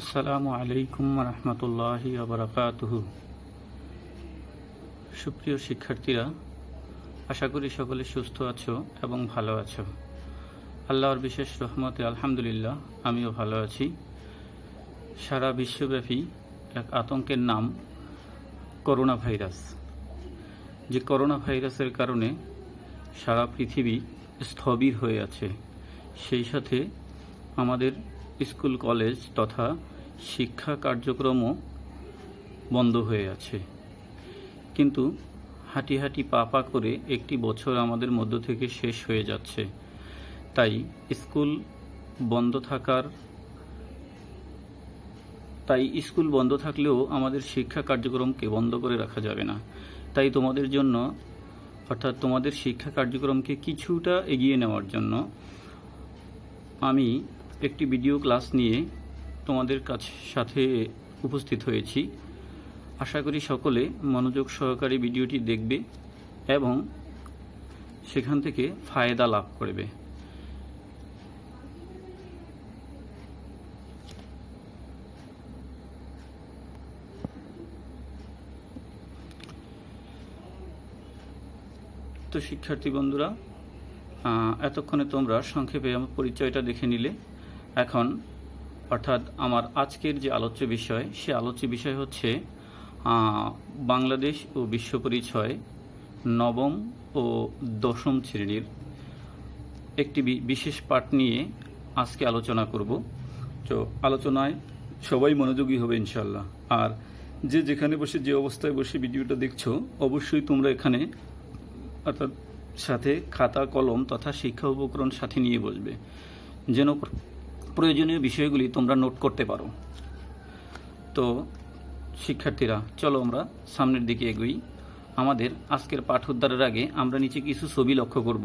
আসসালামু আলাইকুম রহমতুল্লাহি বারাকাতুহু। সুপ্রিয় শিক্ষার্থীরা, আশা করি সকলে সুস্থ আছো এবং ভালো আছো। আল্লাহর বিশেষ রহমতে আলহামদুলিল্লাহ আমিও ভালো আছি। সারা বিশ্বব্যাপী এক আতঙ্কের নাম করোনা ভাইরাস। যে করোনা ভাইরাসের কারণে সারা পৃথিবী স্থবির হয়ে আছে, সেই সাথে আমাদের স্কুল কলেজ তথা শিক্ষা কার্যক্রমও বন্ধ হয়ে আছে। কিন্তু হাঁটি হাঁটি পা পা করে একটি বছর আমাদের মধ্য থেকে শেষ হয়ে যাচ্ছে। তাই স্কুল বন্ধ থাকলেও আমাদের শিক্ষা কার্যক্রমকে বন্ধ করে রাখা যাবে না। তাই তোমাদের জন্য, অর্থাৎ তোমাদের শিক্ষা কার্যক্রমকে কিছুটা এগিয়ে নেওয়ার জন্য আমি একটি ভিডিও ক্লাস নিয়ে তোমাদের সাথে উপস্থিত হয়েছি। আশা করি সকলে মনোযোগ সহকারে ভিডিওটি দেখবে এবং সেখান থেকে ফায়দা লাভ করবে। তো শিক্ষার্থী বন্ধুরা, এতক্ষণে তোমরা সংক্ষেপে আমার পরিচয়টা দেখে নিলে। এখন অর্থাৎ আমার আজকের যে আলোচ্য বিষয়, সে আলোচ্য বিষয় হচ্ছে বাংলাদেশ ও বিশ্ব পরিচয় নবম ও দশম শ্রেণীর একটি বিশেষ পাঠ নিয়ে আজকে আলোচনা করব। তো আলোচনায় সবাই মনোযোগী হবে ইনশাল্লাহ। আর যে যেখানে বসে, যে অবস্থায় বসে ভিডিওটা দেখছো, অবশ্যই তোমরা এখানে অর্থাৎ সাথে খাতা কলম তথা শিক্ষা উপকরণ সাথে নিয়ে বসবে, যেন প্রয়োজনীয় বিষয়গুলি তোমরা নোট করতে পারো। তো শিক্ষার্থীরা, চলো আমরা সামনের দিকে এগোই। আমাদের আজকের পাঠ উদ্ধারের আগে আমরা নিচে কিছু ছবি লক্ষ্য করব।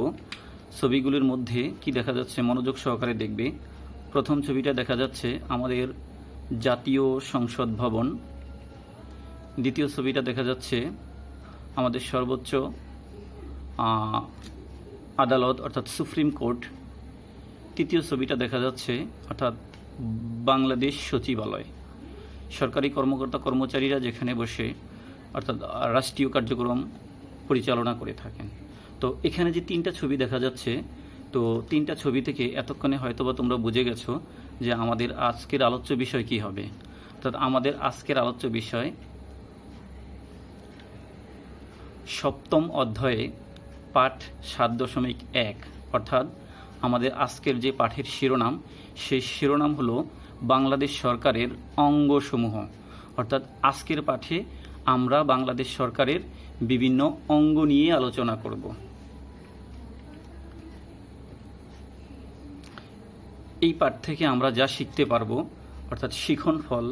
ছবিগুলির মধ্যে কি দেখা যাচ্ছে মনোযোগ সহকারে দেখবে। প্রথম ছবিটা দেখা যাচ্ছে আমাদের জাতীয় সংসদ ভবন। দ্বিতীয় ছবিটা দেখা যাচ্ছে আমাদের সর্বোচ্চ আদালত অর্থাৎ সুপ্রিম কোর্ট। তৃতীয় ছবিটা দেখা যাচ্ছে অর্থাৎ বাংলাদেশ সচিবালয়, সরকারি কর্মকর্তা কর্মচারীরা যেখানে বসে অর্থাৎ রাষ্ট্রীয় কার্যক্রম পরিচালনা করে থাকেন। তো এখানে যে তিনটা ছবি দেখা যাচ্ছে, তো তিনটা ছবি থেকে এতক্ষণে হয়তোবা তোমরা বুঝে গেছো যে আমাদের আজকের আলোচ্য বিষয় কি হবে। অর্থাৎ আমাদের আজকের আলোচ্য বিষয় সপ্তম অধ্যায়ে পাঠ 7.1, অর্থাৎ আমাদের আজকের যে পাঠের শিরোনাম, সেই শিরোনাম হলো বাংলাদেশ সরকারের অঙ্গসমূহ। অর্থাৎ আজকের পাঠে আমরা বাংলাদেশ সরকারের বিভিন্ন অঙ্গ নিয়ে আলোচনা করব। এই পাঠ থেকে আমরা যা শিখতে পারবো, অর্থাৎ শিখন ফল,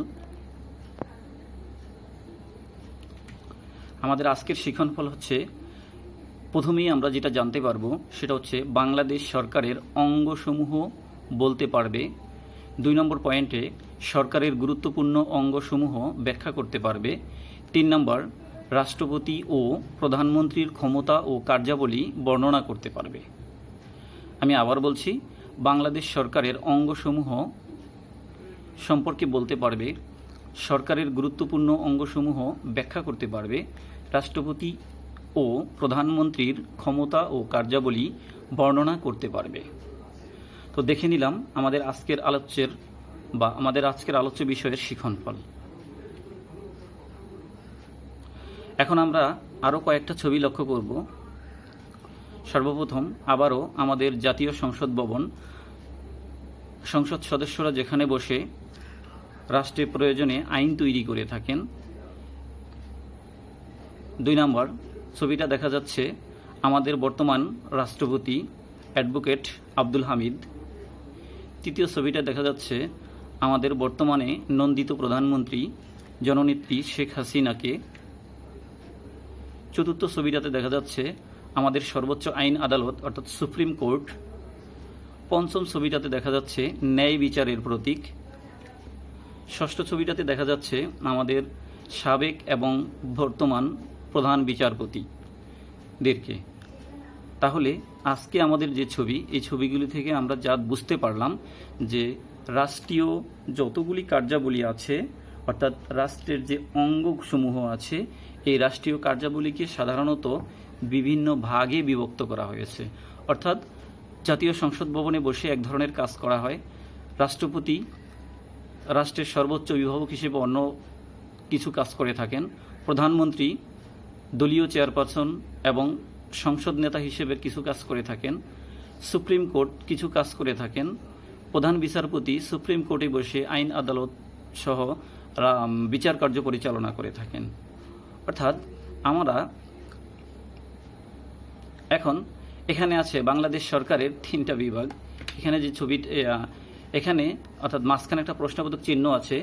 আমাদের আজকের শিখন ফল হচ্ছে, প্রথমেই আমরা যেটা জানতে পারবো সেটা হচ্ছে বাংলাদেশ সরকারের অঙ্গসমূহ বলতে পারবে। 2 নম্বর পয়েন্টে সরকারের গুরুত্বপূর্ণ অঙ্গসমূহ ব্যাখ্যা করতে পারবে। 3 নম্বর রাষ্ট্রপতি ও প্রধানমন্ত্রীর ক্ষমতা ও কার্যাবলী বর্ণনা করতে পারবে। আমি আবার বলছি, বাংলাদেশ সরকারের অঙ্গসমূহ সম্পর্কে বলতে পারবে, সরকারের গুরুত্বপূর্ণ অঙ্গসমূহ ব্যাখ্যা করতে পারবে, রাষ্ট্রপতি ও প্রধানমন্ত্রীর ক্ষমতা ও কার্যাবলী বর্ণনা করতে পারবে। তো দেখে নিলাম আমাদের আজকের আলোচ্য বিষয়ের শিখনফল। এখন আমরা আরও কয়েকটা ছবি লক্ষ্য করব। সর্বপ্রথম আবারও আমাদের জাতীয় সংসদ ভবন, সংসদ সদস্যরা যেখানে বসে রাষ্ট্রের প্রয়োজনে আইন তৈরি করে থাকেন। 2 নম্বর ছবিটা দেখা যাচ্ছে আমাদের বর্তমান রাষ্ট্রপতি অ্যাডভোকেট আব্দুল হামিদ। তৃতীয় ছবিটা দেখা যাচ্ছে আমাদের বর্তমানে নন্দিত প্রধানমন্ত্রী জননেত্রী শেখ হাসিনাকে। চতুর্থ ছবিটাতে দেখা যাচ্ছে আমাদের সর্বোচ্চ আইন আদালত অর্থাৎ সুপ্রিম কোর্ট। পঞ্চম ছবিটাতে দেখা যাচ্ছে ন্যায় বিচারের প্রতীক। ষষ্ঠ ছবিটাতে দেখা যাচ্ছে আমাদের সাবেক এবং বর্তমান প্রধান বিচারপতিদেরকে। তাহলে আজকে আমাদের যে ছবি, এই ছবিগুলি থেকে আমরা যা বুঝতে পারলাম যে রাষ্ট্রীয় যতগুলি কার্যাবলী আছে, অর্থাৎ রাষ্ট্রের যে অঙ্গসমূহ আছে, এই রাষ্ট্রীয় কার্যাবলীকে সাধারণত বিভিন্ন ভাগে বিভক্ত করা হয়েছে। অর্থাৎ জাতীয় সংসদ ভবনে বসে এক ধরনের কাজ করা হয়, রাষ্ট্রপতি রাষ্ট্রের সর্বোচ্চ অভিভাবক হিসেবে অন্য কিছু কাজ করে থাকেন, প্রধানমন্ত্রী দলীয় চেয়ারপারসন এবং সংসদ নেতা হিসেবে কিছু কাজ করে থাকেন, সুপ্রিম কোর্ট কিছু কাজ করে থাকেন, প্রধান বিচারপতি সুপ্রিম কোর্টে বসে আইন আদালত সহ বিচার কার্য পরিচালনা করে থাকেন। অর্থাৎ আমরা এখন এখানে আছে বাংলাদেশ সরকারের 3টা বিভাগ। এখানে যে ছবি এখানে অর্থাৎ মাঝখানে একটা প্রশ্নবোধক চিহ্ন আছে,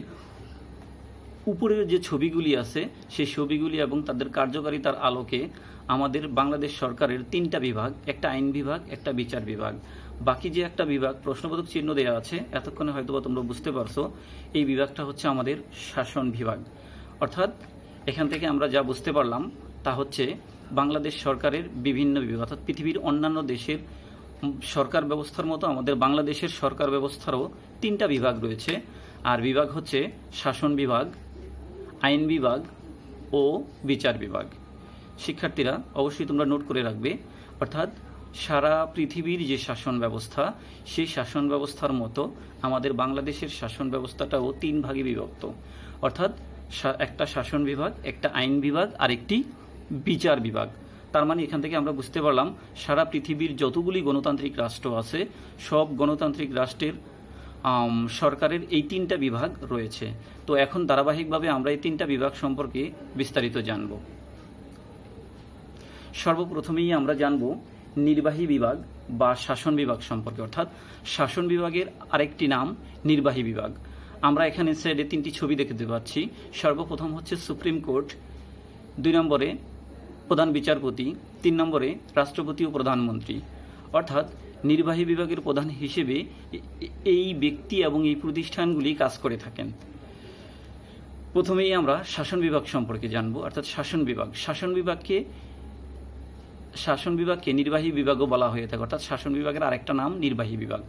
উপরের যে ছবিগুলি আছে সেই ছবিগুলি এবং তাদের কার্যকারিতার আলোকে আমাদের বাংলাদেশ সরকারের 3টা বিভাগ, একটা আইন বিভাগ, একটা বিচার বিভাগ, বাকি যে একটা বিভাগ প্রশ্নবোধক চিহ্ন দেওয়া আছে, এতক্ষণে হয়তোবা তোমরা বুঝতে পারছো এই বিভাগটা হচ্ছে আমাদের শাসন বিভাগ। অর্থাৎ এখান থেকে আমরা যা বুঝতে পারলাম তা হচ্ছে বাংলাদেশ সরকারের বিভিন্ন বিভাগ, অর্থাৎ পৃথিবীর অন্যান্য দেশের সরকার ব্যবস্থার মতো আমাদের বাংলাদেশের সরকার ব্যবস্থারও 3টা বিভাগ রয়েছে। আর বিভাগ হচ্ছে শাসন বিভাগ, আইন বিভাগ ও বিচার বিভাগ। শিক্ষার্থীরা অবশ্যই তোমরা নোট করে রাখবে, অর্থাৎ সারা পৃথিবীর যে শাসন ব্যবস্থা সেই শাসন ব্যবস্থার মতো আমাদের বাংলাদেশের শাসন ব্যবস্থাটাও 3 ভাগে বিভক্ত। অর্থাৎ একটা শাসন বিভাগ, একটা আইন বিভাগ আর একটি বিচার বিভাগ। তার মানে এখান থেকে আমরা বুঝতে পারলাম সারা পৃথিবীর যতগুলি গণতান্ত্রিক রাষ্ট্র আছে সব গণতান্ত্রিক রাষ্ট্রের সরকারের এই 3টা বিভাগ রয়েছে। তো এখন ধারাবাহিকভাবে আমরা এই 3টা বিভাগ সম্পর্কে বিস্তারিত জানব। সর্বপ্রথমেই আমরা জানব নির্বাহী বিভাগ বা শাসন বিভাগ সম্পর্কে, অর্থাৎ শাসন বিভাগের আরেকটি নাম নির্বাহী বিভাগ। আমরা এখানে সাইডে 3টি ছবি দেখতে পাচ্ছি। সর্বপ্রথম হচ্ছে সুপ্রিম কোর্ট, 2 নম্বরে প্রধান বিচারপতি, 3 নম্বরে রাষ্ট্রপতি ও প্রধানমন্ত্রী। অর্থাৎ নির্বাহী বিভাগের প্রধান হিসেবে এই ব্যক্তি এবং এই প্রতিষ্ঠানগুলি কাজ করে থাকেন। প্রথমেই আমরা শাসন বিভাগ সম্পর্কে জানব, অর্থাৎ শাসন বিভাগ। শাসন বিভাগকে নির্বাহী বিভাগও বলা হয়ে থাকে, অর্থাৎ শাসন বিভাগের আরেকটা নাম নির্বাহী বিভাগ।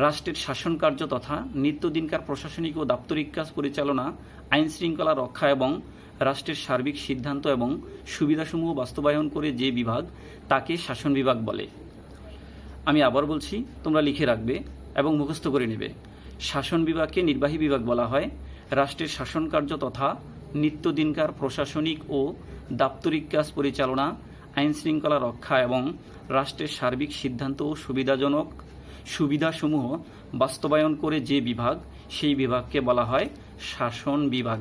রাষ্ট্রের শাসন কার্য তথা নিত্যদিনকার প্রশাসনিক ও দাপ্তরিক কাজ পরিচালনা, আইন শৃঙ্খলা রক্ষা এবং রাষ্ট্রের সার্বিক সিদ্ধান্ত এবং সুবিধাসমূহ বাস্তবায়ন করে যে বিভাগ তাকে শাসন বিভাগ বলে। আমি আবার বলছি, তোমরা লিখে রাখবে এবং মুখস্থ করে নেবে। শাসন বিভাগকে নির্বাহী বিভাগ বলা হয় রাষ্ট্রের শাসন কার্য তথা নিত্যদিনকার প্রশাসনিক ও দাপ্তরিক কাজ পরিচালনা, আইন শৃঙ্খলা রক্ষা এবং রাষ্ট্রের সার্বিক সিদ্ধান্ত ও সুবিধাসমূহ বাস্তবায়ন করে যে বিভাগ সেই বিভাগকে বলা হয় শাসন বিভাগ।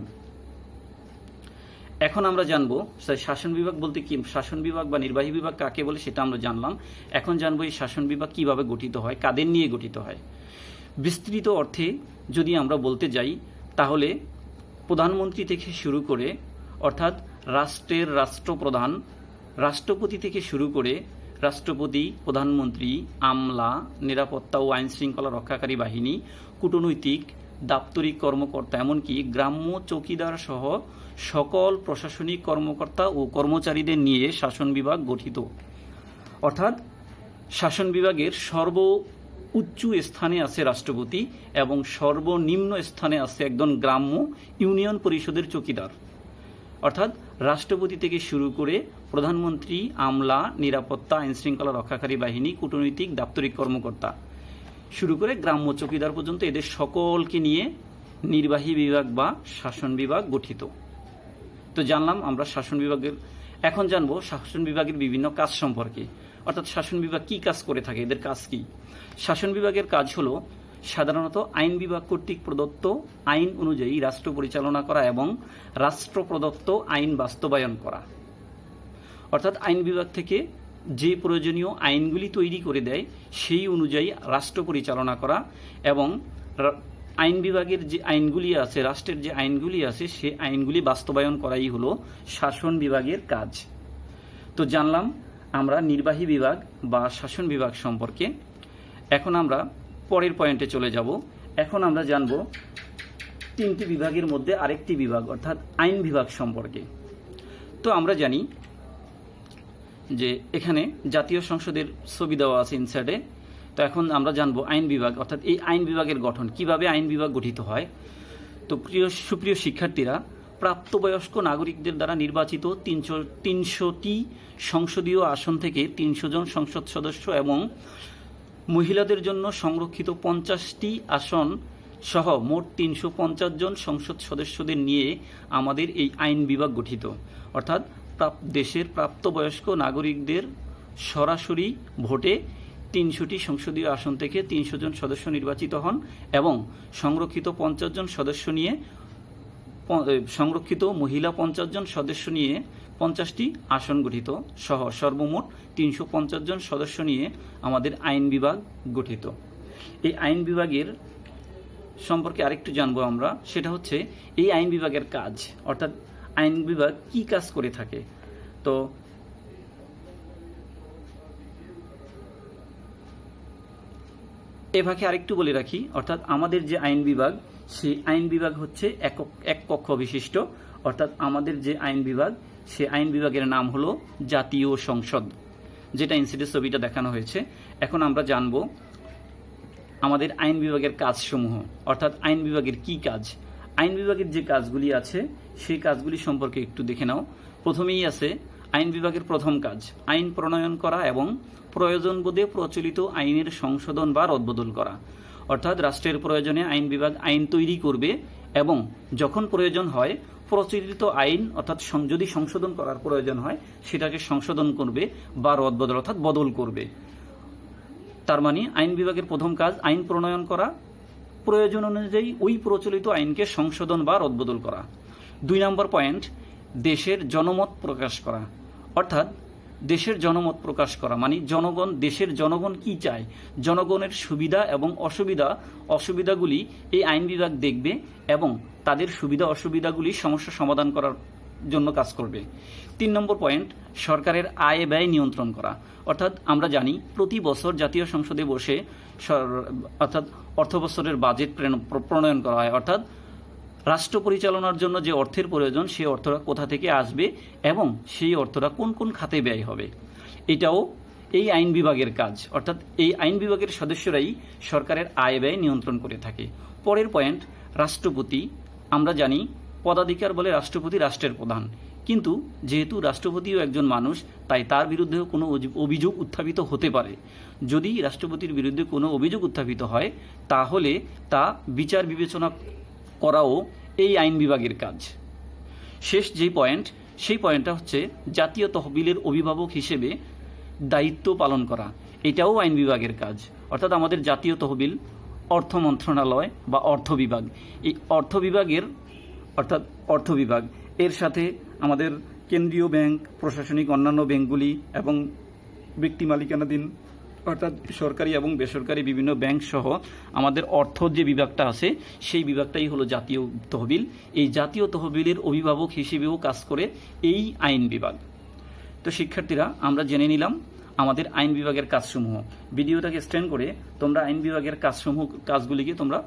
এখন আমরা জানবো শাসন বিভাগ বলতে কি, শাসন বিভাগ বা নির্বাহী বিভাগ কাকে বলে সেটা আমরা জানলাম। এখন জানবো এই শাসন বিভাগ কিভাবে গঠিত হয়, কাদের নিয়ে গঠিত হয়। বিস্তৃত অর্থে যদি আমরা বলতে যাই তাহলে প্রধানমন্ত্রী থেকে শুরু করে, অর্থাৎ রাষ্ট্রের রাষ্ট্রপ্রধান, রাষ্ট্রপতি থেকে শুরু করে রাষ্ট্রপতি, প্রধানমন্ত্রী, আমলা, নিরাপত্তা ও আইন শৃঙ্খলা রক্ষাকারী বাহিনী, কূটনৈতিক, দাপ্তরিক কর্মকর্তা, এমনকি গ্রাম্য চৌকিদার সহ সকল প্রশাসনিক কর্মকর্তা ও কর্মচারীদের নিয়ে শাসন বিভাগ গঠিত। অর্থাৎ শাসন বিভাগের সর্বোচ্চ স্থানে আছে রাষ্ট্রপতি এবং সর্বনিম্ন স্থানে আছে একজন গ্রাম্য ইউনিয়ন পরিষদের চৌকিদার। অর্থাৎ রাষ্ট্রপতি থেকে শুরু করে প্রধানমন্ত্রী, আমলা, নিরাপত্তা, আইন শৃঙ্খলা রক্ষাকারী বাহিনী, কূটনৈতিক, দাপ্তরিক কর্মকর্তা শুরু করে গ্রাম্য চৌকিদার পর্যন্ত এদের সকলকে নিয়ে নির্বাহী বিভাগ বা শাসন বিভাগ গঠিত। তো জানলাম আমরা শাসন বিভাগের। এখন জানবো শাসন বিভাগের বিভিন্ন কাজ সম্পর্কে, অর্থাৎ শাসন বিভাগ কি কাজ করে থাকে, এদের কাজ কি। শাসন বিভাগের কাজ হলো সাধারণত আইন বিভাগ কর্তৃক প্রদত্ত আইন অনুযায়ী রাষ্ট্র পরিচালনা করা এবং রাষ্ট্র প্রদত্ত আইন বাস্তবায়ন করা। অর্থাৎ আইন বিভাগ থেকে যে প্রয়োজনীয় আইনগুলি তৈরি করে দেয় সেই অনুযায়ী রাষ্ট্র পরিচালনা করা এবং আইন বিভাগের যে আইনগুলি আছে, রাষ্ট্রের যে আইনগুলি আছে সেই আইনগুলি বাস্তবায়ন করাই হলো শাসন বিভাগের কাজ। তো জানলাম আমরা নির্বাহী বিভাগ বা শাসন বিভাগ সম্পর্কে। এখন আমরা পরের পয়েন্টে চলে যাব। এখন আমরা জানব 3টি বিভাগের মধ্যে আরেকটি বিভাগ, অর্থাৎ আইন বিভাগ সম্পর্কে। তো আমরা জানি যে এখানে জাতীয় সংসদের ছবি দেওয়া আছে ইনসার্টে। তো এখন আমরা জানবো আইন বিভাগ, অর্থাৎ এই আইন বিভাগের গঠন, কিভাবে আইন বিভাগ গঠিত হয়। তো সুপ্রিয় শিক্ষার্থীরা, প্রাপ্তবয়স্ক নাগরিকদের দ্বারা নির্বাচিত 300টি সংসদীয় আসন থেকে 300 জন সংসদ সদস্য এবং মহিলাদের জন্য সংরক্ষিত 50টি আসন সহ মোট 350 জন সংসদ সদস্যদের নিয়ে আমাদের এই আইন বিভাগ গঠিত। অর্থাৎ দেশের প্রাপ্তবয়স্ক নাগরিকদের সরাসরি ভোটে 300টি সংসদীয় আসন থেকে 300 জন সদস্য নির্বাচিত হন এবং সংরক্ষিত 50 জন সদস্য নিয়ে সংরক্ষিত মহিলা 50 জন সদস্য নিয়ে 50টি আসন গঠিত সহ সর্বমোট 350 জন সদস্য নিয়ে আমাদের আইন বিভাগ গঠিত। এই আইন বিভাগের সম্পর্কে আরেকটু জানবো আমরা, সেটা হচ্ছে এই আইন বিভাগের কাজ, অর্থাৎ আইন বিভাগ কি কাজ করে থাকে। তো এভাবে আরেকটু বলে রাখি, অর্থাৎ আমাদের যে আইন বিভাগ, সেই আইন বিভাগ হচ্ছে এক কক্ষ বিশিষ্ট। অর্থাৎ আমাদের যে আইন বিভাগ, সে আইন বিভাগের নাম হলো জাতীয় সংসদ, যেটা ইনসিডেন্ট ছবিটা দেখানো হয়েছে। এখন আমরা জানব আমাদের আইন বিভাগের কাজসমূহ, অর্থাৎ আইন বিভাগের কি কাজ। আইন বিভাগের যে কাজগুলি আছে সেই কাজগুলি সম্পর্কে একটু দেখে নাও। প্রথমেই আছে আইন বিভাগের প্রথম কাজ, আইন প্রণয়ন করা এবং প্রয়োজন বোধে প্রচলিত আইনের সংশোধন বা রদবদল করা। অর্থাৎ রাষ্ট্রের প্রয়োজনে আইন বিভাগ আইন তৈরি করবে এবং যখন প্রয়োজন হয় প্রচলিত আইন, অর্থাৎ যদি সংশোধন করার প্রয়োজন হয় সেটাকে সংশোধন করবে বা রদবদল অর্থাৎ বদল করবে। তার মানে আইন বিভাগের প্রথম কাজ আইন প্রণয়ন করা, প্রয়োজন অনুযায়ী ওই প্রচলিত আইনকে সংশোধন বা রদবদল করা। 2 নম্বর পয়েন্ট, দেশের জনমত প্রকাশ করা। অর্থাৎ দেশের জনমত প্রকাশ করা মানে দেশের জনগণ কি চায়, জনগণের সুবিধা এবং অসুবিধাগুলি এই আইন বিভাগ দেখবে এবং তাদের সুবিধা অসুবিধাগুলি সমস্যা সমাধান করার জন্য কাজ করবে। 3 নম্বর পয়েন্ট, সরকারের আয় ব্যয় নিয়ন্ত্রণ করা। অর্থাৎ আমরা জানি প্রতি বছর জাতীয় সংসদে বসে অর্থাৎ অর্থবছরের বাজেট প্রণয়ন করা হয়। অর্থাৎ রাষ্ট্র পরিচালনার জন্য যে অর্থের প্রয়োজন সেই অর্থটা কোথা থেকে আসবে এবং সেই অর্থটা কোন কোন খাতে ব্যয় হবে, এটাও এই আইন বিভাগের কাজ। অর্থাৎ এই আইন বিভাগের সদস্যরাই সরকারের আয় ব্যয় নিয়ন্ত্রণ করে থাকে। পরের পয়েন্ট, রাষ্ট্রপতি। আমরা জানি পদাধিকার বলে রাষ্ট্রপতি রাষ্ট্রের প্রধান, কিন্তু যেহেতু রাষ্ট্রপতিও একজন মানুষ, তাই তার বিরুদ্ধেও কোনো অভিযোগ উত্থাপিত হতে পারে। যদি রাষ্ট্রপতির বিরুদ্ধে কোনো অভিযোগ উত্থাপিত হয় তাহলে তা বিচার বিবেচনা করাও এই আইন বিভাগের কাজ। শেষ যে পয়েন্ট, সেই পয়েন্টটা হচ্ছে জাতীয় তহবিলের অভিভাবক হিসেবে দায়িত্ব পালন করা। এটাও আইন বিভাগের কাজ। অর্থাৎ আমাদের জাতীয় তহবিল অর্থ মন্ত্রণালয় বা অর্থ বিভাগ, এই অর্থ বিভাগ এর সাথে আমাদের কেন্দ্রীয় ব্যাংক, প্রশাসনিক অন্যান্য ব্যাংকগুলি এবং ব্যক্তি মালিকানাধীন অর্থাৎ সরকারি এবং বেসরকারি বিভিন্ন ব্যাংক সহ আমাদের অর্থ যে বিভাগটা আছে সেই বিভাগটাই হলো জাতীয় তহবিল। এই জাতীয় তহবিলের অভিভাবক হিসেবেও কাজ করে এই আইন বিভাগ। তো শিক্ষার্থীরা, আমরা জেনে নিলাম আমাদের আইন বিভাগের কাজসমূহ। ভিডিওটাকে স্ট্যান্ড করে তোমরা আইন বিভাগের কাজগুলিকে তোমরা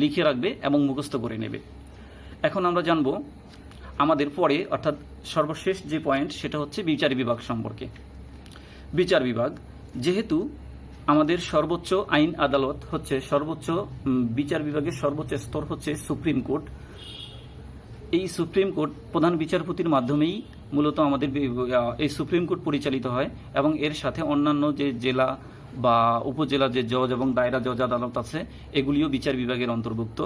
লিখে রাখবে এবং মুখস্থ করে নেবে। এখন আমরা জানব আমাদের পরে অর্থাৎ সর্বশেষ যে পয়েন্ট, সেটা হচ্ছে বিচার বিভাগ সম্পর্কে। বিচার বিভাগ, যেহেতু আমাদের সর্বোচ্চ আইন আদালত হচ্ছে বিচার বিভাগের সর্বোচ্চ স্তর হচ্ছে সুপ্রিম কোর্ট। এই সুপ্রিম কোর্ট প্রধান বিচারপতির মাধ্যমেই মূলত আমাদের এই সুপ্রিম কোর্ট পরিচালিত হয় এবং এর সাথে অন্যান্য যে জেলা বা উপজেলা যে জজ এবং দায়রা জজ আদালত আছে এগুলিও বিচার বিভাগের অন্তর্ভুক্ত।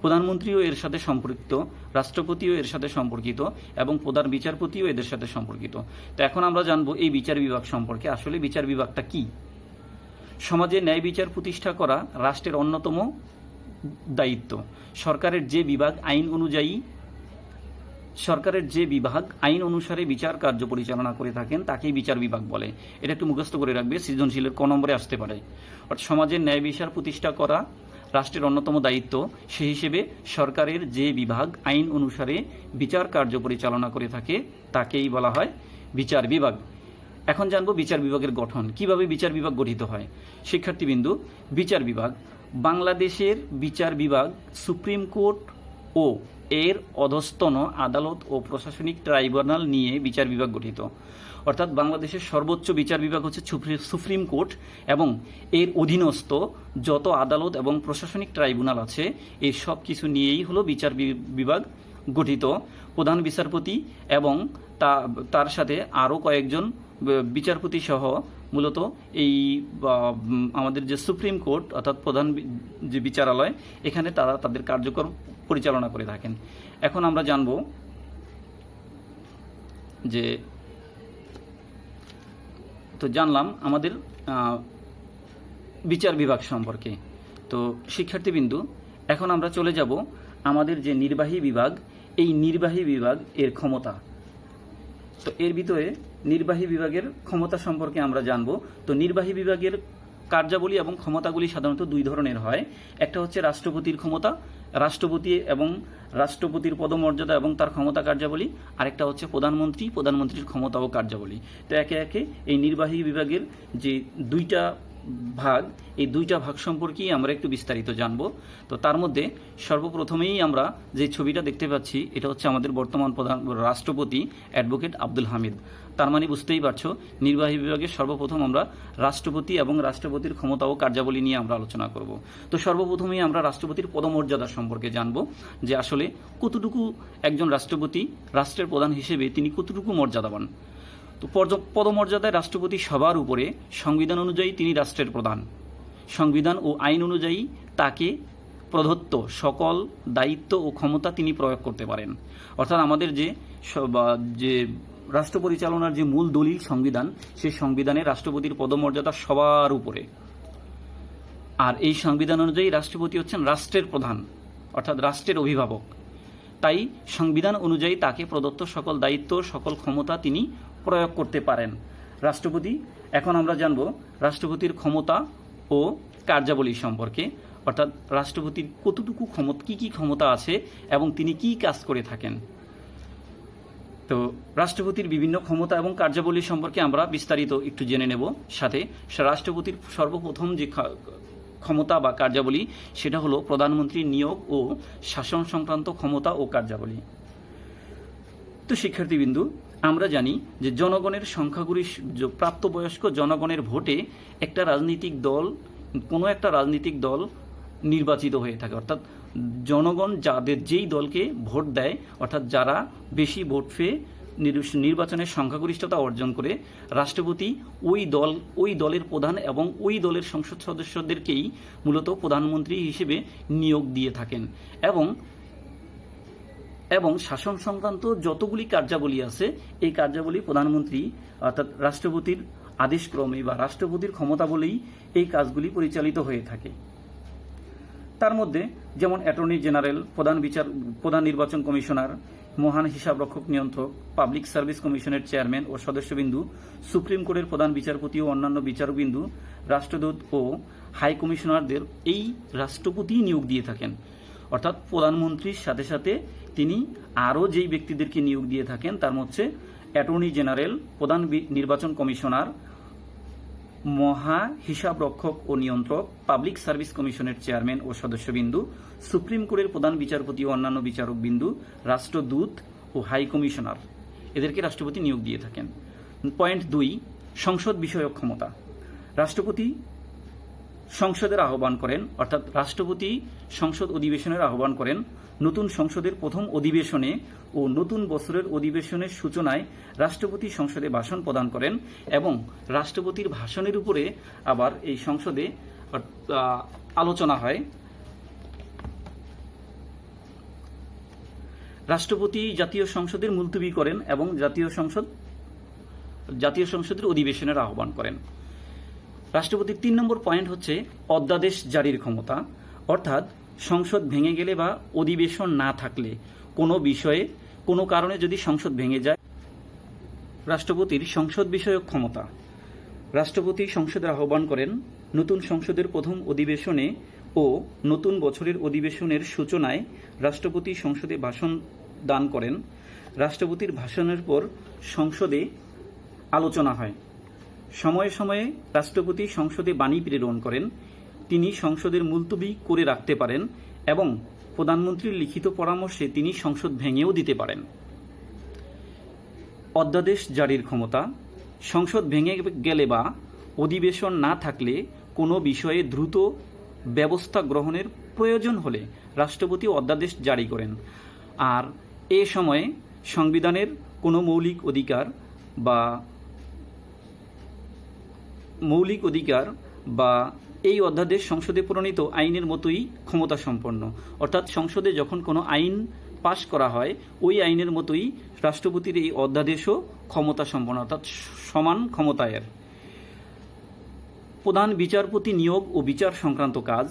প্রধানমন্ত্রীও এর সাথে সম্পৃক্ত, রাষ্ট্রপতিও এর সাথে সম্পর্কিত এবং প্রধান বিচারপতিও এদের সাথে সম্পর্কিত। তো এখন আমরা জানবো এই বিচার বিভাগ সম্পর্কে। আসলে বিচার বিভাগটা কি? সমাজে ন্যায় বিচার প্রতিষ্ঠা করা রাষ্ট্রের অন্যতম দায়িত্ব। সরকারের যে বিভাগ আইন অনুসারে বিচার কার্য পরিচালনা করে থাকেন তাকেই বিচার বিভাগ বলে। এটা একটু মুখস্থ করে রাখবে, সৃজনশীলের ক নম্বরে আসতে পারে। অর্থাৎ সমাজের ন্যায় বিচার প্রতিষ্ঠা করা রাষ্ট্রের অন্যতম দায়িত্ব, সেই হিসেবে সরকারের যে বিভাগ আইন অনুসারে বিচার কার্য পরিচালনা করে থাকে তাকেই বলা হয় বিচার বিভাগ। এখন জানবো বিচার বিভাগের গঠন, কিভাবে বিচার বিভাগ গঠিত হয়। শিক্ষার্থীবৃন্দ, বিচার বিভাগ বাংলাদেশের বিচার বিভাগ সুপ্রিম কোর্ট ও এর অধস্তন আদালত ও প্রশাসনিক ট্রাইব্যুনাল নিয়ে বিচার বিভাগ গঠিত। অর্থাৎ বাংলাদেশের সর্বোচ্চ বিচার বিভাগ হচ্ছে সুপ্রিম কোর্ট, এবং এর অধীনস্থ যত আদালত এবং প্রশাসনিক ট্রাইব্যুনাল আছে এই সব কিছু নিয়েই হলো বিচার বিভাগ গঠিত। প্রধান বিচারপতি এবং তার সাথে আরও কয়েকজন বিচারপতি সহ মূলত এই আমাদের যে সুপ্রিম কোর্ট অর্থাৎ প্রধান যে বিচারালয়, এখানে তারা তাদের কার্যক্রম পরিচালনা করে থাকেন। এখন আমরা জানব যে তো জানলাম আমাদের বিচার বিভাগ সম্পর্কে। তো শিক্ষার্থীবৃন্দু, এখন আমরা চলে যাব আমাদের যে নির্বাহী বিভাগ, এই নির্বাহী বিভাগ এর ক্ষমতা। তো এর ভিতরে নির্বাহী বিভাগের ক্ষমতা সম্পর্কে আমরা জানব। তো নির্বাহী বিভাগের কার্যাবলী এবং ক্ষমতাগুলি সাধারণত দুই ধরনের হয়। একটা হচ্ছে রাষ্ট্রপতির ক্ষমতা, রাষ্ট্রপতি এবং রাষ্ট্রপতির পদমর্যাদা এবং তার ক্ষমতা কার্যাবলী, আরেকটা হচ্ছে প্রধানমন্ত্রীর ক্ষমতা ও কার্যাবলী। তো একে একে এই নির্বাহী বিভাগের যে দুইটা ভাগ, এই দুইটা ভাগ সম্পর্কেই আমরা একটু বিস্তারিত জানব। তো তার মধ্যে সর্বপ্রথমেই আমরা যে ছবিটা দেখতে পাচ্ছি, এটা হচ্ছে আমাদের বর্তমান প্রধান রাষ্ট্রপতি অ্যাডভোকেট আব্দুল হামিদ। তার মানে বুঝতেই পারছো, নির্বাহী বিভাগের সর্বপ্রথম আমরা রাষ্ট্রপতি এবং রাষ্ট্রপতির ক্ষমতা ও কার্যাবলী নিয়ে আমরা আলোচনা করব। তো সর্বপ্রথমেই আমরা রাষ্ট্রপতির পদমর্যাদা সম্পর্কে জানব, যে আসলে কতটুকু একজন রাষ্ট্রপতি রাষ্ট্রের প্রধান হিসেবে তিনি কতটুকু মর্যাদাবান। তো পদমর্যাদায় রাষ্ট্রপতি সবার উপরে, সংবিধান অনুযায়ী তিনি রাষ্ট্রের প্রধান। সংবিধান ও আইন অনুযায়ী তাকে প্রদত্ত সকল দায়িত্ব ও ক্ষমতা তিনি প্রয়োগ করতে পারেন। অর্থাৎ আমাদের যে রাষ্ট্র পরিচালনার যে মূল দলিল সংবিধান, সেই সংবিধানে রাষ্ট্রপতির পদমর্যাদা সবার উপরে। আর এই সংবিধান অনুযায়ী রাষ্ট্রপতি হচ্ছেন রাষ্ট্রের প্রধান, অর্থাৎ রাষ্ট্রের অভিভাবক। তাই সংবিধান অনুযায়ী তাকে প্রদত্ত সকল দায়িত্ব, সকল ক্ষমতা তিনি প্রয়োগ করতে পারেন রাষ্ট্রপতি। এখন আমরা জানব রাষ্ট্রপতির ক্ষমতা ও কার্যাবলী সম্পর্কে, অর্থাৎ রাষ্ট্রপতির কতটুকু ক্ষমতা, কি ক্ষমতা আছে এবং তিনি কি কাজ করে থাকেন। তো রাষ্ট্রপতির বিভিন্ন ক্ষমতা এবং কার্যাবলী সম্পর্কে আমরা বিস্তারিত একটু জেনে নেব। সাথে রাষ্ট্রপতির সর্বপ্রথম যে ক্ষমতা বা কার্যাবলী, সেটা হলো প্রধানমন্ত্রীর নিয়োগ ও শাসন সংক্রান্ত ক্ষমতা ও কার্যাবলী। তো শিক্ষার্থীবৃন্দু, আমরা জানি যে জনগণের সংখ্যাগরিষ্ঠ প্রাপ্তবয়স্ক জনগণের ভোটে একটা রাজনৈতিক দল, কোনো একটা রাজনৈতিক দল নির্বাচিত হয়ে থাকে। অর্থাৎ জনগণ যেই দলকে ভোট দেয়, অর্থাৎ যারা বেশি ভোট পেয়ে নির্বাচনের সংখ্যাগরিষ্ঠতা অর্জন করে, রাষ্ট্রপতি ওই দলের প্রধান এবং ওই দলের সংসদ সদস্যদেরকেই মূলত প্রধানমন্ত্রী হিসেবে নিয়োগ দিয়ে থাকেন। এবং শাসন সংক্রান্ত যতগুলি কার্যাবলী আছে, এই কার্যাবলী প্রধানমন্ত্রী অর্থাৎ রাষ্ট্রপতির আদেশক্রমে বা রাষ্ট্রপতির ক্ষমতা বলেই এই কাজগুলি পরিচালিত হয়ে থাকে। তার মধ্যে যেমন অ্যাটর্নি জেনারেল, প্রধান নির্বাচন কমিশনার, মহান হিসাবরক্ষক নিয়ন্ত্রক, পাবলিক সার্ভিস কমিশনের চেয়ারম্যান ও সদস্যবিন্দু, সুপ্রিম কোর্টের প্রধান বিচারপতি ও অন্যান্য বিচারকবিন্দু, রাষ্ট্রদূত ও হাই কমিশনারদের এই রাষ্ট্রপতিই নিয়োগ দিয়ে থাকেন। অর্থাৎ প্রধানমন্ত্রীর সাথে সাথে তিনি আরও যেই ব্যক্তিদেরকে নিয়োগ দিয়ে থাকেন, তার মধ্যে অ্যাটর্নি জেনারেল, প্রধান নির্বাচন কমিশনার, মহা হিসাবরক্ষক ও নিয়ন্ত্রক, পাবলিক সার্ভিস কমিশনের চেয়ারম্যান ও সদস্যবিন্দু, সুপ্রিম কোর্টের প্রধান বিচারপতি ও অন্যান্য বিচারকবিন্দু, রাষ্ট্রদূত ও হাই কমিশনার, এদেরকে রাষ্ট্রপতি নিয়োগ দিয়ে থাকেন। পয়েন্ট 2, সংসদ বিষয়ক ক্ষমতা। রাষ্ট্রপতি সংসদের আহ্বান করেন, অর্থাৎ রাষ্ট্রপতি সংসদ অধিবেশনের আহ্বান করেন। নতুন সংসদের প্রথম অধিবেশনে ও নতুন বছরের অধিবেশনের সূচনায় রাষ্ট্রপতি সংসদে ভাষণ প্রদান করেন, এবং রাষ্ট্রপতির ভাষণের উপরে আবার এই সংসদে আলোচনা হয়। রাষ্ট্রপতি জাতীয় সংসদের মুলতবি করেন এবং জাতীয় সংসদের অধিবেশনের আহ্বান করেন। রাষ্ট্রপতির 3 নম্বর পয়েন্ট হচ্ছে অধ্যাদেশ জারির ক্ষমতা। অর্থাৎ সংসদ ভেঙে গেলে বা অধিবেশন না থাকলে, কোনো বিষয়ে কোনো কারণে যদি সংসদ ভেঙে যায়, রাষ্ট্রপতির সংসদ বিষয়ক ক্ষমতা। রাষ্ট্রপতি সংসদের আহ্বান করেন, নতুন সংসদের প্রথম অধিবেশনে ও নতুন বছরের অধিবেশনের সূচনায় রাষ্ট্রপতি সংসদে ভাষণ দান করেন। রাষ্ট্রপতির ভাষণের পর সংসদে আলোচনা হয়। সময়ে সময়ে রাষ্ট্রপতি সংসদে বাণী প্রেরণ করেন। তিনি সংসদের মুলতবি করে রাখতে পারেন এবং প্রধানমন্ত্রীর লিখিত পরামর্শে তিনি সংসদ ভেঙেও দিতে পারেন। অধ্যাদেশ জারির ক্ষমতা। সংসদ ভেঙে গেলে বা অধিবেশন না থাকলে কোনো বিষয়ে দ্রুত ব্যবস্থা গ্রহণের প্রয়োজন হলে রাষ্ট্রপতি অধ্যাদেশ জারি করেন। আর এ সময়ে সংবিধানের কোনো মৌলিক অধিকার বা এই অধ্যাদেশ সংসদে প্রণীত আইনের মতোই ক্ষমতা সম্পন্ন। অর্থাৎ সংসদে যখন কোনো আইন পাশ করা হয় ওই আইনের মতোই রাষ্ট্রপতির এই অধ্যাদেশও ক্ষমতা সম্পন্ন, অর্থাৎ সমান ক্ষমতায়ের। প্রধান বিচারপতি নিয়োগ ও বিচার সংক্রান্ত কাজ।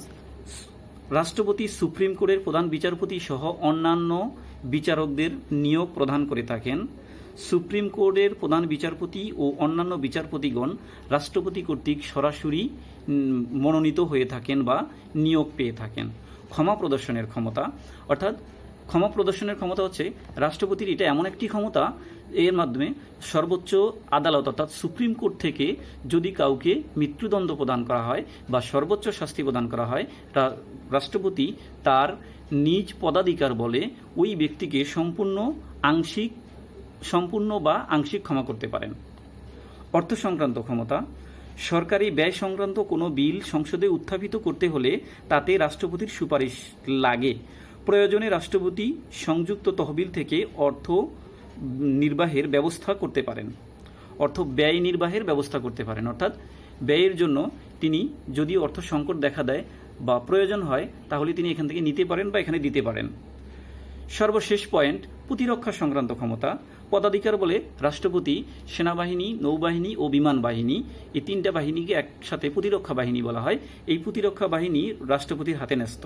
রাষ্ট্রপতি সুপ্রিম কোর্টের প্রধান বিচারপতি সহ অন্যান্য বিচারকদের নিয়োগ প্রদান করে থাকেন। সুপ্রিম কোর্টের প্রধান বিচারপতি ও অন্যান্য বিচারপতিগণ রাষ্ট্রপতি কর্তৃক সরাসরি মনোনীত হয়ে থাকেন বা নিয়োগ পেয়ে থাকেন। ক্ষমা প্রদর্শনের ক্ষমতা। অর্থাৎ ক্ষমা প্রদর্শনের ক্ষমতা হচ্ছে রাষ্ট্রপতির এটা এমন একটি ক্ষমতা, এর মাধ্যমে সর্বোচ্চ আদালত অর্থাৎ সুপ্রিম কোর্ট থেকে যদি কাউকে মৃত্যুদণ্ড প্রদান করা হয় বা সর্বোচ্চ শাস্তি প্রদান করা হয়, রাষ্ট্রপতি তার নিজ পদাধিকার বলে ওই ব্যক্তিকে সম্পূর্ণ বা আংশিক ক্ষমা করতে পারেন। অর্থ সংক্রান্ত ক্ষমতা। সরকারি ব্যয় সংক্রান্ত কোনো বিল সংসদে উত্থাপিত করতে হলে তাতে রাষ্ট্রপতির সুপারিশ লাগে। প্রয়োজনে রাষ্ট্রপতি সংযুক্ত তহবিল থেকে অর্থ নির্বাহের ব্যবস্থা করতে পারেন, ব্যয় নির্বাহের ব্যবস্থা করতে পারেন। অর্থাৎ ব্যয়ের জন্য তিনি যদি অর্থ সংকট দেখা দেয় বা প্রয়োজন হয় তাহলে তিনি এখান থেকে নিতে পারেন বা এখানে দিতে পারেন। সর্বশেষ পয়েন্ট, প্রতিরক্ষা সংক্রান্ত ক্ষমতা। পদাধিকার বলে রাষ্ট্রপতি সেনাবাহিনী, নৌবাহিনী ও বিমান বাহিনী, এই তিনটা বাহিনীকে একসাথে প্রতিরক্ষা বাহিনী বলা হয়। এই প্রতিরক্ষা বাহিনী রাষ্ট্রপতির হাতে ন্যস্ত।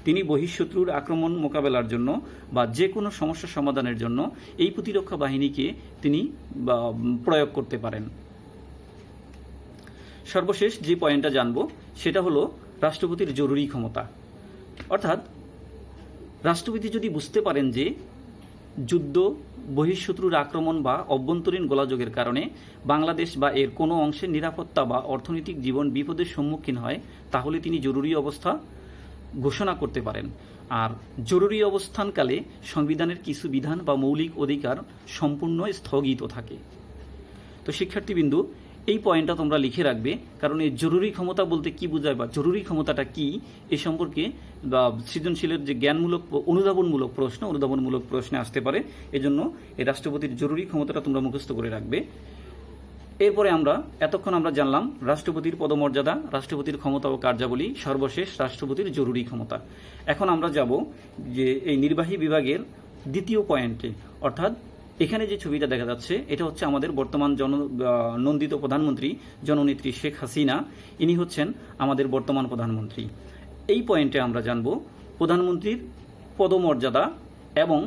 তিনি বহিঃশত্রুর আক্রমণ মোকাবেলার জন্য বা যে কোনো সমস্যা সমাধানের জন্য এই প্রতিরক্ষা বাহিনীকে তিনি প্রয়োগ করতে পারেন। সর্বশেষ যে পয়েন্টটা জানবো সেটা হলো রাষ্ট্রপতির জরুরি ক্ষমতা। অর্থাৎ রাষ্ট্রপতি যদি বুঝতে পারেন যে যুদ্ধ, বহিঃশত্রুর আক্রমণ বা অভ্যন্তরীণ গোলাযোগের কারণে বাংলাদেশ বা এর কোনো অংশের নিরাপত্তা বা অর্থনৈতিক জীবন বিপদের সম্মুখীন হয়, তাহলে তিনি জরুরি অবস্থা ঘোষণা করতে পারেন। আর জরুরি অবস্থানকালে সংবিধানের কিছু বিধান বা মৌলিক অধিকার সম্পূর্ণ স্থগিত থাকে। তো শিক্ষার্থীবৃন্দু, এই পয়েন্টটা তোমরা লিখে রাখবে, কারণ এই জরুরি ক্ষমতা বলতে কি বোঝায় বা জরুরি ক্ষমতাটা কি এ সম্পর্কে বা সৃজনশীলের যে জ্ঞানমূলক অনুধাবনমূলক প্রশ্নে আসতে পারে। এজন্য এই রাষ্ট্রপতির জরুরি ক্ষমতাটা তোমরা মুখস্থ করে রাখবে। এরপরে এতক্ষণ আমরা জানলাম রাষ্ট্রপতির পদমর্যাদা, রাষ্ট্রপতির ক্ষমতা ও কার্যাবলী, সর্বশেষ রাষ্ট্রপতির জরুরি ক্ষমতা। এখন আমরা যাব যে এই নির্বাহী বিভাগের দ্বিতীয় পয়েন্টে, অর্থাৎ এখানে যে ছবিটা দেখা যাচ্ছে এটা হচ্ছে আমাদের বর্তমান নন্দিত প্রধানমন্ত্রী জননেত্রী শেখ হাসিনা। ইনি হচ্ছেন আমাদের বর্তমান প্রধানমন্ত্রী। এই পয়েন্টে আমরা জানব প্রধানমন্ত্রীর পদমর্যাদা এবং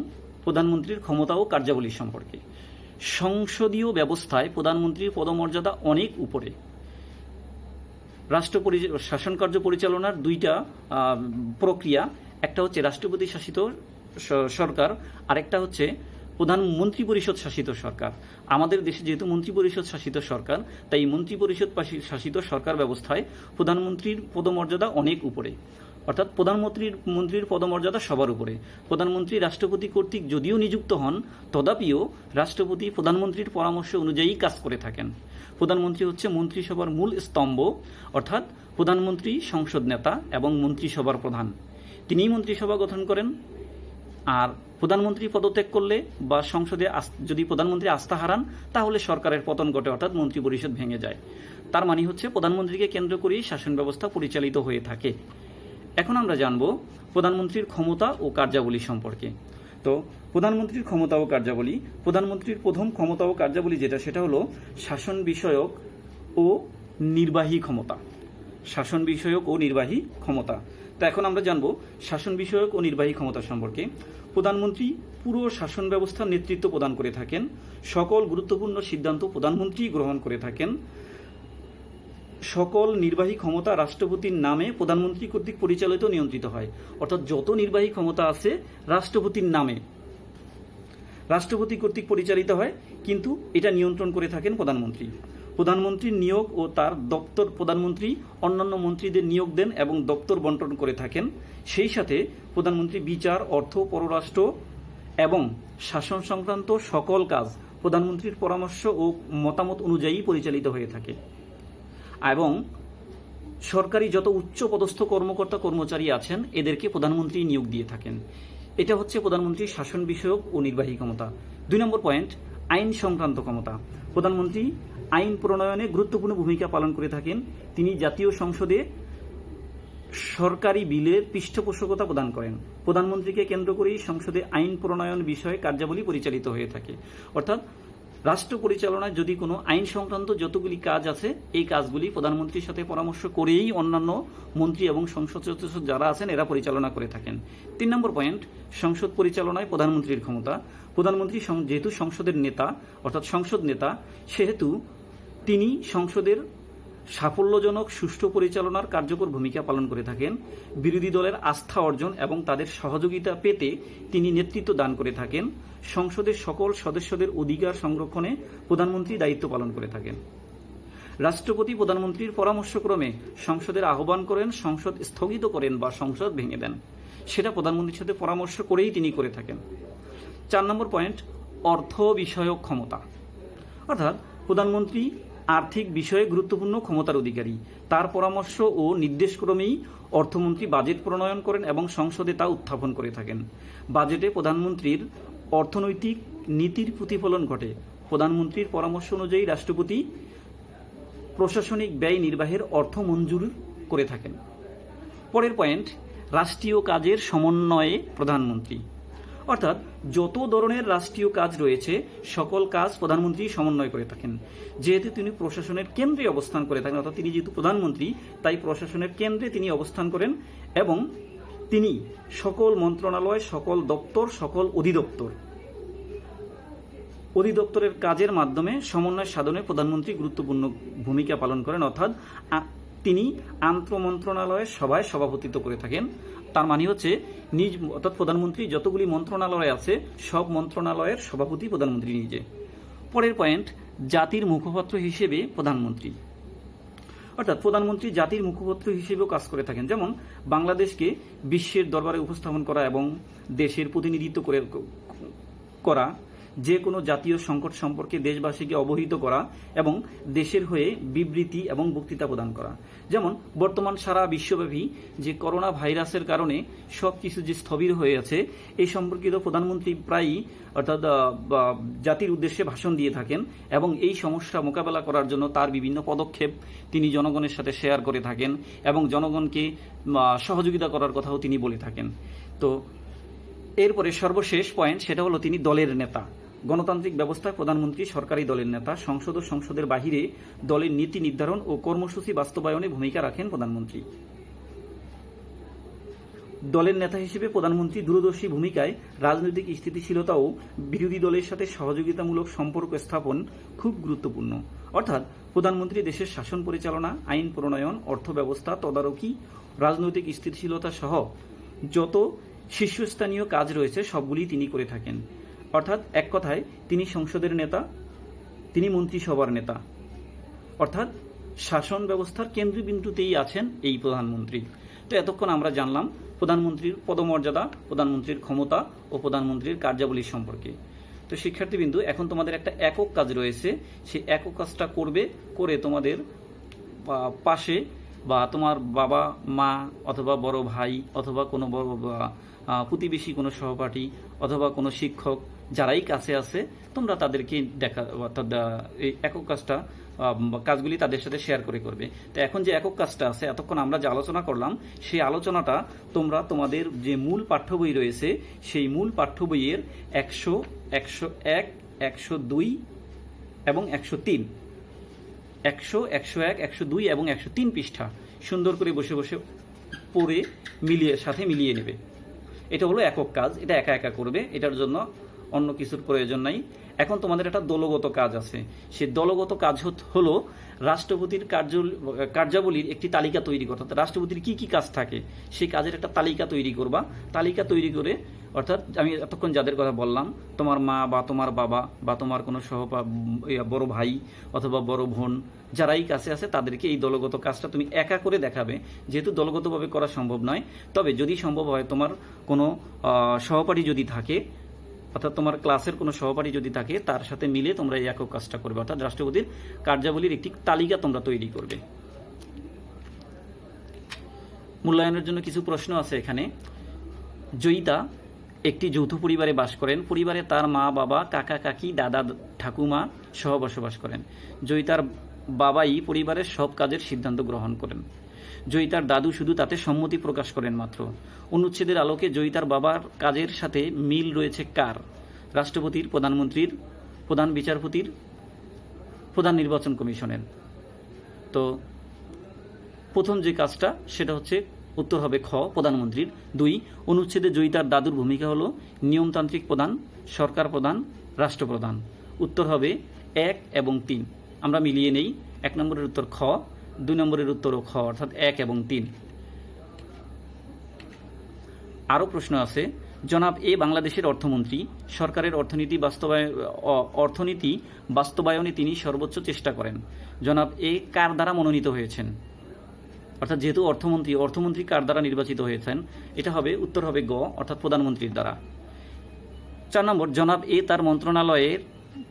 প্রধানমন্ত্রীর ক্ষমতা ও কার্যাবলী সম্পর্কে। সংসদীয় ব্যবস্থায় প্রধানমন্ত্রীর পদমর্যাদা অনেক উপরে। শাসন কার্য পরিচালনার দুইটা প্রক্রিয়া, একটা হচ্ছে রাষ্ট্রপতি শাসিত সরকার, আরেকটা হচ্ছে প্রধানমন্ত্রী পরিষদ শাসিত সরকার। আমাদের দেশে যেহেতু মন্ত্রী পরিষদ শাসিত সরকার, তাই মন্ত্রী পরিষদ শাসিত সরকার ব্যবস্থায় প্রধানমন্ত্রীর পদমর্যাদা অনেক উপরে। অর্থাৎ প্রধানমন্ত্রীর পদমর্যাদা সবার উপরে। প্রধানমন্ত্রী রাষ্ট্রপতি কর্তৃক যদিও নিযুক্ত হন, তথাপিও রাষ্ট্রপতি প্রধানমন্ত্রীর পরামর্শ অনুযায়ী কাজ করে থাকেন। প্রধানমন্ত্রী হচ্ছে মন্ত্রিসভার মূল স্তম্ভ, অর্থাৎ প্রধানমন্ত্রী সংসদ নেতা এবং মন্ত্রিসভার প্রধান। তিনিই মন্ত্রিসভা গঠন করেন। আর প্রধানমন্ত্রী পদত্যাগ করলে বা সংসদে যদি প্রধানমন্ত্রী আস্থা হারান, তাহলে সরকারের পতন ঘটে, অর্থাৎ মন্ত্রী পরিষদ ভেঙে যায়। তার মানে হচ্ছে প্রধানমন্ত্রীকে কেন্দ্র করেই শাসন ব্যবস্থা পরিচালিত হয়ে থাকে। এখন আমরা জানব প্রধানমন্ত্রীর ক্ষমতা ও কার্যাবলী সম্পর্কে। তো প্রধানমন্ত্রীর ক্ষমতা ও কার্যাবলী, প্রধানমন্ত্রীর প্রথম ক্ষমতা ও কার্যাবলী সেটা হলো শাসন বিষয়ক ও নির্বাহী ক্ষমতা। শাসন বিষয়ক ও নির্বাহী ক্ষমতা। তো এখন আমরা জানব শাসন বিষয়ক ও নির্বাহী ক্ষমতা সম্পর্কে। প্রধানমন্ত্রী পুরো শাসন ব্যবস্থার নেতৃত্ব প্রদান করে থাকেন। সকল গুরুত্বপূর্ণ সিদ্ধান্ত প্রধানমন্ত্রী গ্রহণ করে থাকেন। সকল নির্বাহী ক্ষমতা রাষ্ট্রপতির নামে প্রধানমন্ত্রী কর্তৃক পরিচালিত নিয়ন্ত্রিত হয়। অর্থাৎ যত নির্বাহী ক্ষমতা আছে রাষ্ট্রপতির নামে রাষ্ট্রপতি কর্তৃক পরিচালিত হয়, কিন্তু এটা নিয়ন্ত্রণ করে থাকেন প্রধানমন্ত্রী। প্রধানমন্ত্রীর নিয়োগ ও তার দপ্তর প্রধানমন্ত্রী অন্যান্য মন্ত্রীদের নিয়োগ দেন এবং দপ্তর বন্টন করে থাকেন। সেই সাথে প্রধানমন্ত্রী বিচার, অর্থ, পররাষ্ট্র এবং শাসন সংক্রান্ত সকল কাজ প্রধানমন্ত্রীর পরামর্শ ও মতামত অনুযায়ী পরিচালিত হয়ে থাকে এবং সরকারি যত উচ্চ পদস্থ কর্মকর্তা কর্মচারী আছেন এদেরকে প্রধানমন্ত্রী নিয়োগ দিয়ে থাকেন। এটা হচ্ছে প্রধানমন্ত্রীর শাসন বিষয়ক ও নির্বাহী ক্ষমতা। 2 নম্বর পয়েন্ট, আইন সংক্রান্ত ক্ষমতা। প্রধানমন্ত্রী আইন প্রণয়নে গুরুত্বপূর্ণ ভূমিকা পালন করে থাকেন। তিনি জাতীয় সংসদে সরকারি বিলের পৃষ্ঠপোষকতা প্রদান করেন। প্রধানমন্ত্রীকে কেন্দ্র করেই সংসদে আইন প্রণয়ন বিষয়ে কার্যাবলী পরিচালিত হয়ে থাকে। অর্থাৎ রাষ্ট্র পরিচালনায় যদি কোনো আইন সংক্রান্ত যতগুলি কাজ আছে এই কাজগুলি প্রধানমন্ত্রীর সাথে পরামর্শ করেই অন্যান্য মন্ত্রী এবং সংসদ সদস্য যারা আছেন এরা পরিচালনা করে থাকেন। 3 নম্বর পয়েন্ট, সংসদ পরিচালনায় প্রধানমন্ত্রীর ক্ষমতা। প্রধানমন্ত্রী যেহেতু সংসদের নেতা অর্থাৎ সংসদ নেতা, সেহেতু তিনি সংসদের সাফল্যজনক সুষ্ঠু পরিচালনার কার্যকর ভূমিকা পালন করে থাকেন। বিরোধী দলের আস্থা অর্জন এবং তাদের সহযোগিতা পেতে তিনি নেতৃত্ব দান করে থাকেন। সংসদের সকল সদস্যদের অধিকার সংরক্ষণে প্রধানমন্ত্রী দায়িত্ব পালন করে থাকেন। রাষ্ট্রপতি প্রধানমন্ত্রীর পরামর্শক্রমে সংসদের আহ্বান করেন, সংসদ স্থগিত করেন বা সংসদ ভেঙে দেন, সেটা প্রধানমন্ত্রীর সাথে পরামর্শ করেই তিনি করে থাকেন। 4 নম্বর পয়েন্ট, অর্থ বিষয়ক ক্ষমতা। অর্থাৎ প্রধানমন্ত্রী আর্থিক বিষয়ে গুরুত্বপূর্ণ ক্ষমতার অধিকারী। তার পরামর্শ ও নির্দেশক্রমেই অর্থমন্ত্রী বাজেট প্রণয়ন করেন এবং সংসদে তা উত্থাপন করে থাকেন। বাজেটে প্রধানমন্ত্রীর অর্থনৈতিক নীতির প্রতিফলন ঘটে। প্রধানমন্ত্রীর পরামর্শ অনুযায়ী রাষ্ট্রপতি প্রশাসনিক ব্যয় নির্বাহের অর্থ মঞ্জুর করে থাকেন। পরের পয়েন্ট, রাষ্ট্রীয় কাজের সমন্বয়ে প্রধানমন্ত্রী। অর্থাৎ যত ধরনের রাষ্ট্রীয় কাজ রয়েছে সকল কাজ প্রধানমন্ত্রী সমন্বয় করে থাকেন। যেহেতু তিনি প্রশাসনের কেন্দ্রে অবস্থান করে থাকেন, অর্থাৎ তিনি যেহেতু প্রধানমন্ত্রী তাই প্রশাসনের কেন্দ্রে তিনি অবস্থান করেন এবং তিনি সকল মন্ত্রণালয়, সকল দপ্তর, সকল অধিদপ্তরের কাজের মাধ্যমে সমন্বয় সাধনে প্রধানমন্ত্রী গুরুত্বপূর্ণ ভূমিকা পালন করেন। অর্থাৎ তিনি আন্তঃমন্ত্রণালয়ের সভায় সভাপতিত্ব করে থাকেন। তার মানে হচ্ছে অর্থাৎ প্রধানমন্ত্রী যতগুলি মন্ত্রণালয় আছে সব মন্ত্রণালয়ের সভাপতি প্রধানমন্ত্রী নিজে। পরের পয়েন্ট, জাতির মুখপাত্র হিসেবে প্রধানমন্ত্রী। অর্থাৎ প্রধানমন্ত্রী জাতির মুখপাত্র হিসেবেও কাজ করে থাকেন। যেমন বাংলাদেশকে বিশ্বের দরবারে উপস্থাপন করা এবং দেশের প্রতিনিধিত্ব করা, যে কোনো জাতীয় সংকট সম্পর্কে দেশবাসীকে অবহিত করা এবং দেশের হয়ে বিবৃতি এবং বক্তৃতা প্রদান করা। যেমন বর্তমান সারা বিশ্বব্যাপী যে করোনা ভাইরাসের কারণে সব কিছু যে স্থবির হয়ে আছে এই সম্পর্কিত প্রধানমন্ত্রী প্রায়ই অর্থাৎ জাতির উদ্দেশ্যে ভাষণ দিয়ে থাকেন এবং এই সমস্যা মোকাবেলা করার জন্য তার বিভিন্ন পদক্ষেপ তিনি জনগণের সাথে শেয়ার করে থাকেন এবং জনগণকে সহযোগিতা করার কথাও তিনি বলে থাকেন। তো এরপরে সর্বশেষ পয়েন্ট, সেটা হলো তিনি দলের নেতা। গণতান্ত্রিক ব্যবস্থায় প্রধানমন্ত্রী সরকারি দলের নেতা। সংসদ ও সংসদের বাহিরে দলের নীতি নির্ধারণ ও কর্মসূচি বাস্তবায়নে ভূমিকা রাখেন প্রধানমন্ত্রী। দলের নেতা হিসেবে প্রধানমন্ত্রী দূরদর্শী ভূমিকায় রাজনৈতিক স্থিতিশীলতা ও বিরোধী দলের সাথে সহযোগিতামূলক সম্পর্ক স্থাপন খুব গুরুত্বপূর্ণ। অর্থাৎ প্রধানমন্ত্রী দেশের শাসন পরিচালনা, আইন প্রণয়ন, অর্থ ব্যবস্থা তদারকি, রাজনৈতিক স্থিতিশীলতা সহ যত শীর্ষস্থানীয় কাজ রয়েছে সবগুলি তিনি করে থাকেন। অর্থাৎ এক কথায় তিনি সংসদের নেতা, তিনি মন্ত্রিসভার নেতা, অর্থাৎ শাসন ব্যবস্থার কেন্দ্রবিন্দুতেই আছেন এই প্রধানমন্ত্রী। তো এতক্ষণ আমরা জানলাম প্রধানমন্ত্রীর পদমর্যাদা, প্রধানমন্ত্রীর ক্ষমতা ও প্রধানমন্ত্রীর কার্যাবলী সম্পর্কে। তো শিক্ষার্থীবৃন্দু, এখন তোমাদের একটা একক কাজ রয়েছে, সেই একক কাজটা করে তোমাদের পাশে বা তোমার বাবা মা অথবা বড় ভাই অথবা কোনো বড় প্রতিবেশী কোনো সহপাঠী অথবা কোনো শিক্ষক যারাই কাছে আছে তোমরা তাদেরকে এই একক কাজগুলি তাদের সাথে শেয়ার করবে। তো এখন যে একক কাজটা আছে, এতক্ষণ আমরা যে আলোচনা করলাম সেই আলোচনাটা তোমরা তোমাদের যে মূল পাঠ্য বই রয়েছে সেই মূল পাঠ্য বইয়ের 100, 101, 102 এবং 103, 100, 101, 102 এবং 103 পৃষ্ঠা সুন্দর করে বসে বসে পড়ে সাথে মিলিয়ে নেবে। এটা হলো একক কাজ, এটা একা একা করবে, এটার জন্য অন্য কিছুর প্রয়োজন নাই। এখন তোমাদের একটা দলগত কাজ আছে, সেই দলগত কাজ হলো রাষ্ট্রপতির কার্যাবলীর একটি তালিকা তৈরি করা। রাষ্ট্রপতির কি কি কাজ থাকে সেই কাজের একটা তালিকা তৈরি করবা। তালিকা তৈরি করে অর্থাৎ আমি এতক্ষণ যাদের কথা বললাম, তোমার মা বা তোমার বাবা বা তোমার কোনো বড় ভাই অথবা বড় বোন যারাই কাছে আছে তাদেরকে এই দলগত কাজটা তুমি একা করে দেখাবে, যেহেতু দলগতভাবে করা সম্ভব নয়। তবে যদি সম্ভব হয় তোমার কোনো সহপাঠী যদি থাকে, অর্থাৎ তোমার ক্লাসের কোনো সহপাঠী যদি থাকে, তার সাথে মিলে তোমরা এই একক কাজটা করবে, অর্থাৎ রাষ্ট্রপতির কার্যাবলীর একটি তালিকা তোমরা তৈরি করবে। মূল্যায়নের জন্য কিছু প্রশ্ন আছে এখানে। জয়িতা একটি যৌথ পরিবারে বাস করেন। পরিবারে তার মা বাবা, কাকা কাকি, দাদা ঠাকুমা সহ বসবাস করেন। জয়িতার বাবাই পরিবারের সব কাজের সিদ্ধান্ত গ্রহণ করেন। জয়িতার দাদু শুধু তাতে সম্মতি প্রকাশ করেন মাত্র। অনুচ্ছেদের আলোকে জয়িতার বাবার কাজের সাথে মিল রয়েছে কার? রাষ্ট্রপতির, প্রধানমন্ত্রীর, প্রধান বিচারপতির, প্রধান নির্বাচন কমিশনের। তো প্রথম যে কাজটা সেটা হচ্ছে উত্তর হবে খ, প্রধানমন্ত্রীর। 2, অনুচ্ছেদে জয়িতার দাদুর ভূমিকা হলো নিয়মতান্ত্রিক প্রধান, সরকার প্রধান, রাষ্ট্রপ্রধান। উত্তর হবে 1 এবং 3। আমরা মিলিয়ে নেই। 1 নম্বরের উত্তর খ, 2 নম্বরের উত্তরও খ, অর্থাৎ 1 এবং 3। আরও প্রশ্ন আছে। জনাব এ বাংলাদেশের অর্থমন্ত্রী। সরকারের অর্থনীতি বাস্তবায়নে তিনি সর্বোচ্চ চেষ্টা করেন। জনাব এ কার দ্বারা মনোনীত হয়েছেন? অর্থাৎ যেহেতু অর্থমন্ত্রী কার দ্বারা নির্বাচিত হয়েছেন? এটা হবে উত্তর হবে গ, অর্থাৎ প্রধানমন্ত্রীর দ্বারা। 4 নম্বর, জনাব এ তার মন্ত্রণালয়ের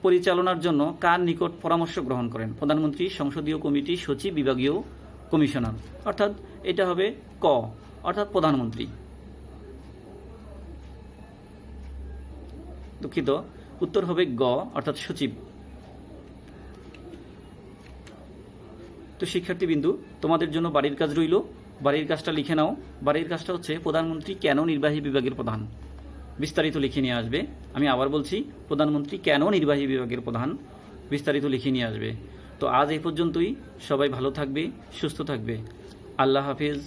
পরিচালনার জন্য কার নিকট পরামর্শ গ্রহণ করেন? প্রধানমন্ত্রী, সংসদীয় কমিটি, সচিব, বিভাগীয় কমিশনার। অর্থাৎ এটা হবে ক, অর্থাৎ প্রধানমন্ত্রী। দুঃখিত, উত্তর হবে গ, অর্থাৎ সচিব। তো শিক্ষার্থীবৃন্দু, তোমাদের জন্য বাড়ির কাজ রইল। বাড়ির কাজটা লিখে নাও। বাড়ির কাজটা হচ্ছে প্রধানমন্ত্রী কেন নির্বাহী বিভাগের প্রধান? বিস্তারিত লিখে নিয়ে আসবে। আমি আবার বলছি, প্রধানমন্ত্রী কেন নির্বাহী বিভাগের প্রধান? বিস্তারিত লিখে নিয়ে আসবে। তো আজ এই পর্যন্তই। সবাই ভালো থাকবে, সুস্থ থাকবে। আল্লাহ হাফেজ।